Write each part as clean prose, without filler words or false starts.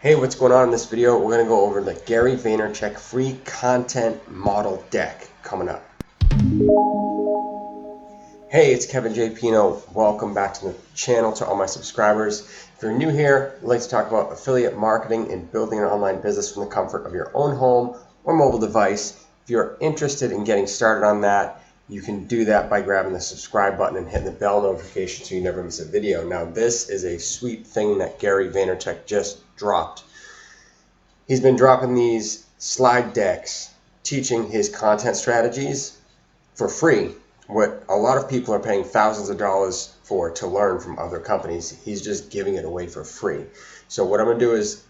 Hey, what's going on in this video? We're going to go over the Gary Vaynerchuk free content model deck coming up. Hey, it's Kevin J. Pino. Welcome back to the channel to all my subscribers. If you're new here, I'd like to talk about affiliate marketing and building an online business from the comfort of your own home or mobile device. If you're interested in getting started on that, you can do that by grabbing the subscribe button and hitting the bell notification so you never miss a video. Now, this is a sweet thing that Gary Vaynerchuk just dropped. He's been dropping these slide decks teaching his content strategies for free, what a lot of people are paying thousands of dollars for to learn from other companies. He's just giving it away for free. So what I'm going to do is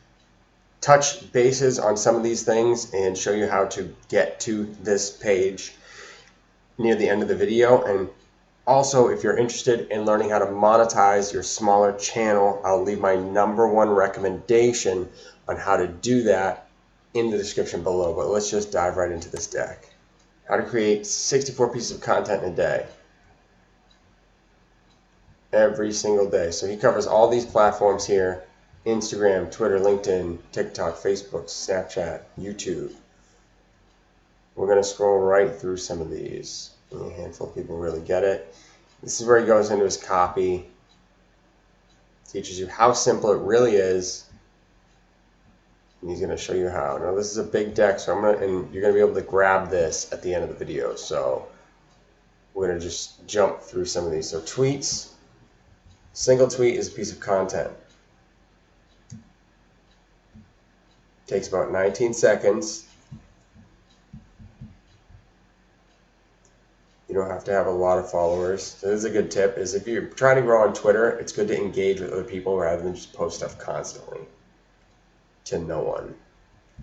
touch bases on some of these things and show you how to get to this page near the end of the video. And also, if you're interested in learning how to monetize your smaller channel, I'll leave my #1 recommendation on how to do that in the description below. But let's just dive right into this deck. How to create 64 pieces of content in a day. Every single day. So he covers all these platforms here: Instagram, Twitter, LinkedIn, TikTok, Facebook, Snapchat, YouTube. We're going to scroll right through some of these. A handful of people really get it. This is where he goes into his copy, teaches you how simple it really is, and he's going to show you how. Now this is a big deck, so you're going to be able to grab this at the end of the video. So we're going to just jump through some of these. So tweets. Single tweet is a piece of content. Takes about 19 seconds. You don't have to have a lot of followers. So this is a good tip, is if you're trying to grow on Twitter, it's good to engage with other people rather than just post stuff constantly to no one.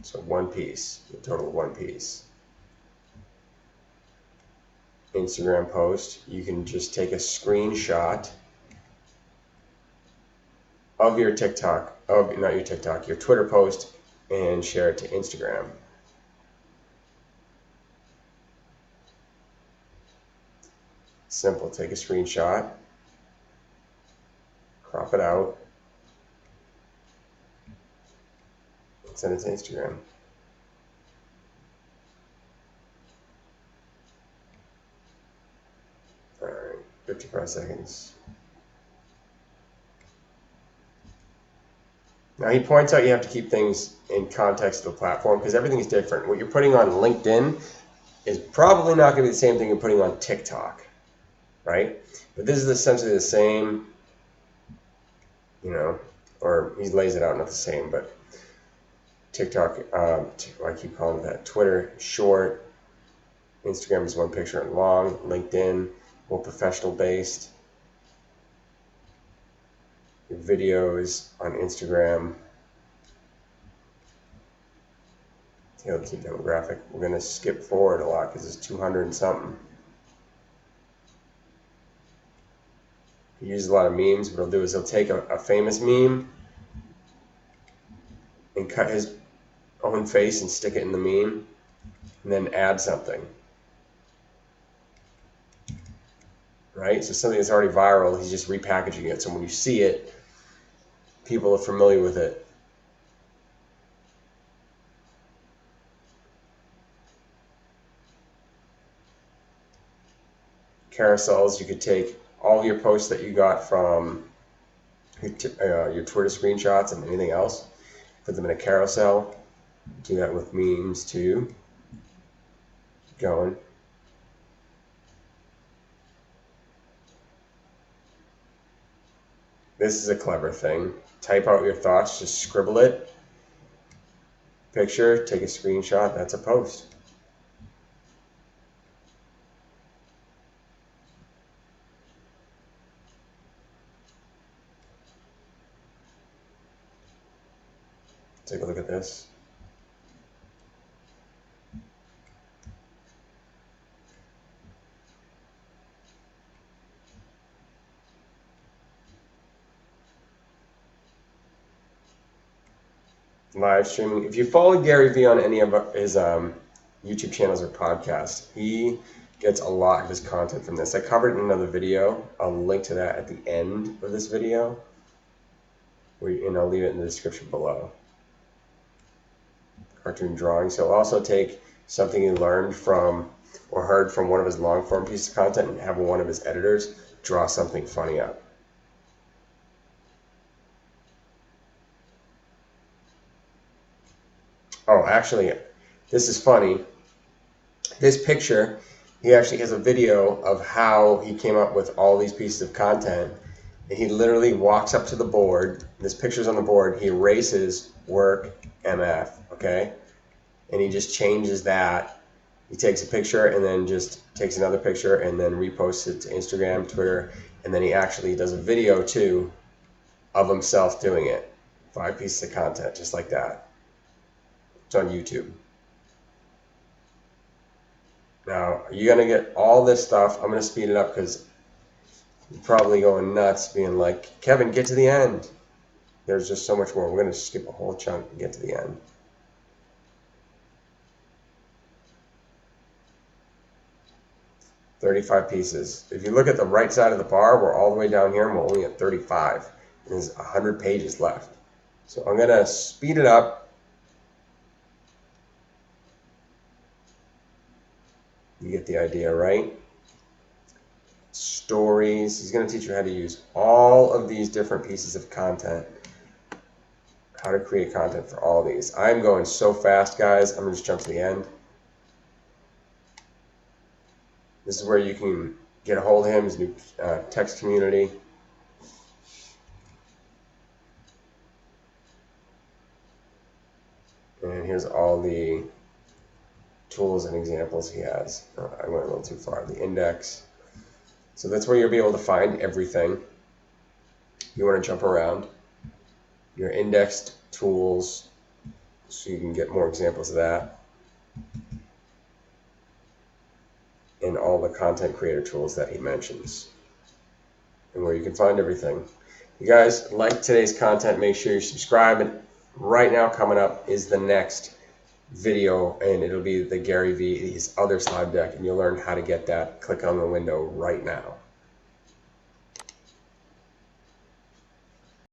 So one piece, a total of one piece. Instagram post, you can just take a screenshot of your TikTok, your Twitter post, and share it to Instagram. Simple, take a screenshot, crop it out, and send it to Instagram. Alright, 55 seconds. Now he points out you have to keep things in context of the platform because everything is different. What you're putting on LinkedIn is probably not going to be the same thing you're putting on TikTok, right? But this is essentially the same, or he lays it out not the same, but TikTok, I keep calling it that. Twitter, short. Instagram is one picture and long. LinkedIn, more professional based. Your videos on Instagram. Key demographic. We're going to skip forward a lot because it's 200 and something. He uses a lot of memes. What he'll do is he'll take a famous meme and cut his own face and stick it in the meme and then add something. Right? So something that's already viral, he's just repackaging it. So when you see it, people are familiar with it. Carousels, you could take all your posts that you got from your Twitter screenshots and anything else, put them in a carousel. Do that with memes too. Keep going. This is a clever thing. Type out your thoughts, just scribble it. Picture, take a screenshot, that's a post. Take a look at this. Live streaming. If you follow Gary Vee on any of his YouTube channels or podcasts, he gets a lot of his content from this. I covered in another video. I'll link to that at the end of this video, and I'll leave it in the description below. cartoon drawings. He'll also take something he learned from or heard from one of his long form pieces of content and have one of his editors draw something funny up. Oh, actually, this is funny. This picture, he actually has a video of how he came up with all these pieces of content. And he literally walks up to the board. This picture's on the board. He erases work MF, okay? And he just changes that. He takes a picture and then just takes another picture and then reposts it to Instagram, Twitter, and then he actually does a video too of himself doing it. 5 pieces of content, just like that. It's on YouTube. Now, you're going to get all this stuff. I'm going to speed it up because you're probably going nuts being like, Kevin, get to the end. There's just so much more. We're going to skip a whole chunk and get to the end. $35 pieces. If you look at the right side of the bar, we're all the way down here and we're only at 35. And there's 100 pages left. So I'm going to speed it up. You get the idea, right? Stories. He's going to teach you how to use all of these different pieces of content. How to create content for all these. I'm going so fast, guys. I'm going to just jump to the end. This is where you can get a hold of him, his new text community. And here's all the tools and examples he has. I went a little too far. The index. So that's where you'll be able to find everything. You want to jump around. Your indexed tools, so you can get more examples of that. And all the content creator tools that he mentions. And where you can find everything. If you guys like today's content, make sure you subscribe. And right now coming up is the next video, and it'll be the Gary V, his other slide deck, and you'll learn how to get that. Click on the window right now.